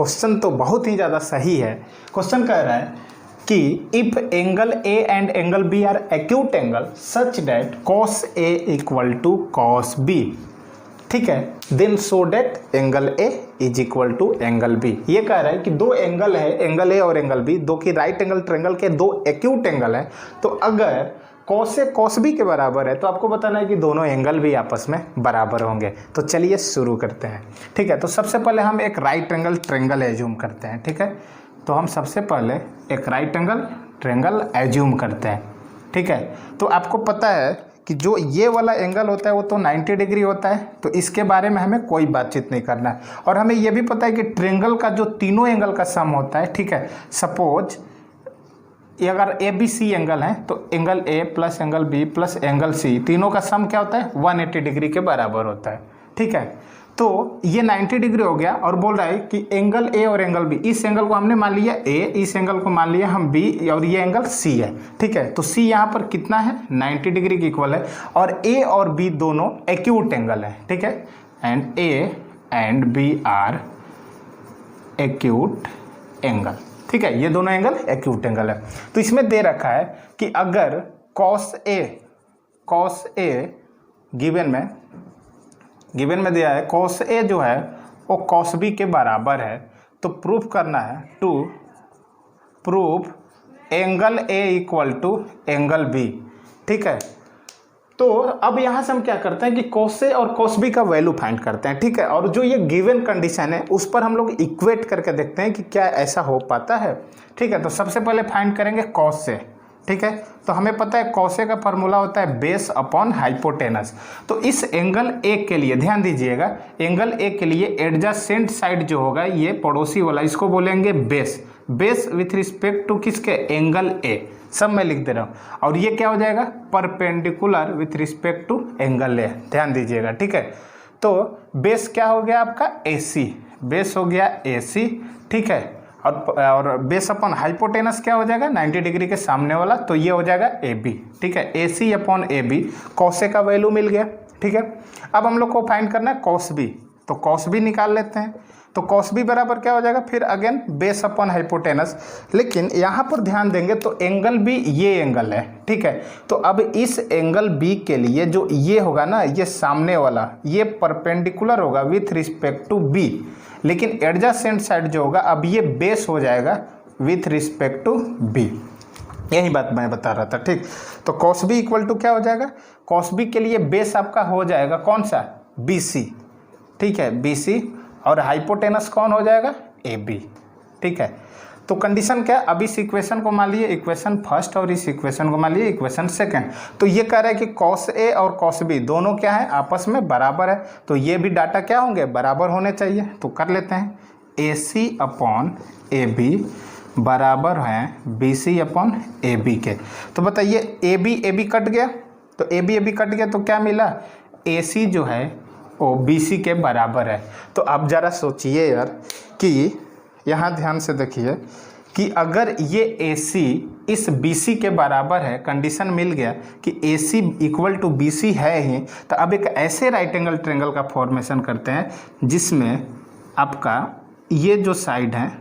Question तो बहुत ही ज़्यादा सही है। क्वेश्चन कह रहा है कि if angle A and angle B are acute angle such that cos A equal to cos B, ठीक है, then so that angle A is equal to angle B. ये कह रहा है कि दो एंगल है, एंगल ए और एंगल बी, दो की राइट एंगल ट्रायंगल के दो एक्यूट एंगल है, तो अगर कॉस ए कॉस बी के बराबर है तो आपको बताना है कि दोनों एंगल भी आपस में बराबर होंगे। तो चलिए शुरू करते हैं, ठीक है। तो सबसे पहले हम एक राइट एंगल ट्रायंगल एज्यूम करते हैं, ठीक है। तो हम सबसे पहले एक राइट एंगल ट्रायंगल एज्यूम करते हैं, ठीक है। तो आपको पता है कि जो ये वाला एंगल होता है वो तो 90 डिग्री होता है, तो इसके बारे में हमें कोई बातचीत नहीं करना है। और हमें ये भी पता है कि ट्रायंगल का जो तीनों एंगल का सम होता है, ठीक है। सपोज अगर ए बी सी एंगल है तो angle A plus angle B plus angle C तीनों का सम क्या होता है 180 डिग्री के बराबर होता है, ठीक है। तो ये 90 डिग्री हो गया और बोल रहा है कि एंगल ए और एंगल बी, इस एंगल को हमने मान लिया ए, इस एंगल को मान लिया हम बी और ये एंगल सी है, ठीक है। तो सी यहाँ पर कितना है 90 डिग्री के इक्वल है और ए और बी दोनों एक्यूट एंगल है, ठीक है। And A and B are acute angle, ठीक है। ये दोनों एंगल एक्यूट एंगल है। तो इसमें दे रखा है कि अगर कॉस ए गिवन में दिया है कॉस ए जो है वो कॉस बी के बराबर है, तो प्रूफ करना है to proof angle A equal to angle B, ठीक है। तो अब यहाँ से हम क्या करते हैं कि कॉस ए और कॉस बी का वैल्यू फाइंड करते हैं, ठीक है। और जो ये गिवन कंडीशन है उस पर हम लोग इक्वेट करके देखते हैं कि क्या ऐसा हो पाता है, ठीक है। तो सबसे पहले फाइंड करेंगे कॉस ए, ठीक है। तो हमें पता है कॉस ए का फॉर्मूला होता है बेस अपॉन हाइपोटेनस। तो इस एंगल ए के लिए ध्यान दीजिएगा, एंगल ए के लिए एडजेसेंट साइड जो होगा ये पड़ोसी वाला, इसको बोलेंगे base. Base with respect to किसके एंगल ए, सब मैं लिख दे रहा हूँ। और ये क्या हो जाएगा perpendicular with respect to angle A, ध्यान दीजिएगा, ठीक है। तो बेस क्या हो गया आपका AC, बेस हो गया AC, ठीक है। और बेस अपॉन हाइपोटेनस क्या हो जाएगा 90 डिग्री के सामने वाला, तो ये हो जाएगा AB, ठीक है। AC upon AB, cos A का वैल्यू मिल गया, ठीक है। अब हम लोग को फाइंड करना है कॉस बी, तो कॉस बी निकाल लेते हैं। तो कॉस बी बराबर क्या हो जाएगा फिर अगेन बेस अपॉन हाइपोटेनस। लेकिन यहाँ पर ध्यान देंगे तो एंगल बी ये एंगल है, ठीक है। तो अब इस एंगल बी के लिए जो ये होगा ना, ये सामने वाला ये परपेंडिकुलर होगा विथ रिस्पेक्ट टू बी, लेकिन एडजेसेंट साइड जो होगा अब ये बेस हो जाएगा विथ रिस्पेक्ट टू बी। यही बात मैं बता रहा था, ठीक। तो कॉस बी इक्वल टू क्या हो जाएगा, कॉस बी के लिए बेस आपका हो जाएगा कौन सा BC, ठीक है, BC। और हाइपोटेनस कौन हो जाएगा AB, ठीक है। तो कंडीशन क्या है, अब इस इक्वेशन को मान लिए इक्वेशन फर्स्ट और इस इक्वेशन को मान लिए इक्वेशन सेकंड। तो ये कह रहा है कि कॉस ए और कॉस बी दोनों क्या है आपस में बराबर है, तो ये भी डाटा क्या होंगे बराबर होने चाहिए। तो कर लेते हैं AC अपॉन AB बराबर हैं BC अपॉन AB के। तो बताइए AB कट गया, तो AB कट गया तो क्या मिला AC जो है वो BC के बराबर है। तो अब ज़रा सोचिए यार कि यहाँ ध्यान से देखिए कि अगर ये AC इस BC के बराबर है, कंडीशन मिल गया कि AC इक्वल टू BC है ही, तो अब एक ऐसे राइट एंगल ट्रायंगल का फॉर्मेशन करते हैं जिसमें आपका ये जो साइड है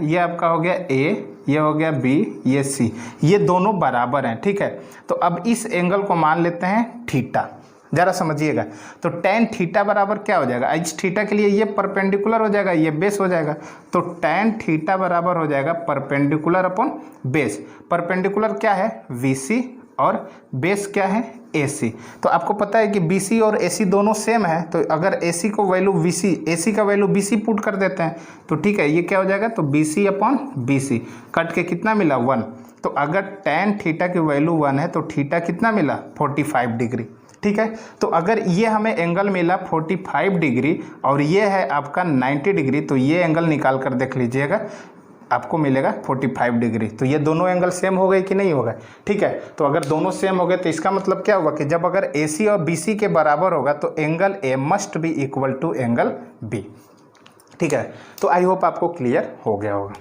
ये आपका हो गया A, ये हो गया B, ये C, ये दोनों बराबर हैं, ठीक है। तो अब इस एंगल को मान लेते हैं थीटा, जरा समझिएगा। तो tan थीटा बराबर क्या हो जाएगा, इस थीटा के लिए ये परपेंडिकुलर हो जाएगा, ये बेस हो जाएगा। तो tan थीटा बराबर हो जाएगा परपेंडिकुलर अपॉन बेस। परपेंडिकुलर क्या है VC और बेस क्या है AC। तो आपको पता है कि BC और AC दोनों सेम है, तो अगर AC को वैल्यू AC का वैल्यू BC पुट कर देते हैं तो ठीक है, ये क्या हो जाएगा तो BC अपॉन BC कट के कितना मिला 1। तो अगर tan थीटा की वैल्यू 1 है तो थीटा कितना मिला 45 डिग्री, ठीक है। तो अगर ये हमें एंगल मिला 45 डिग्री और ये है आपका 90 डिग्री, तो ये एंगल निकाल कर देख लीजिएगा, आपको मिलेगा 45 डिग्री। तो ये दोनों एंगल सेम हो गए कि नहीं हो गए, ठीक है। तो अगर दोनों सेम हो गए तो इसका मतलब क्या होगा कि जब अगर AC और BC के बराबर होगा तो angle A must be equal to angle B, ठीक है। तो आई होप आपको क्लियर हो गया होगा।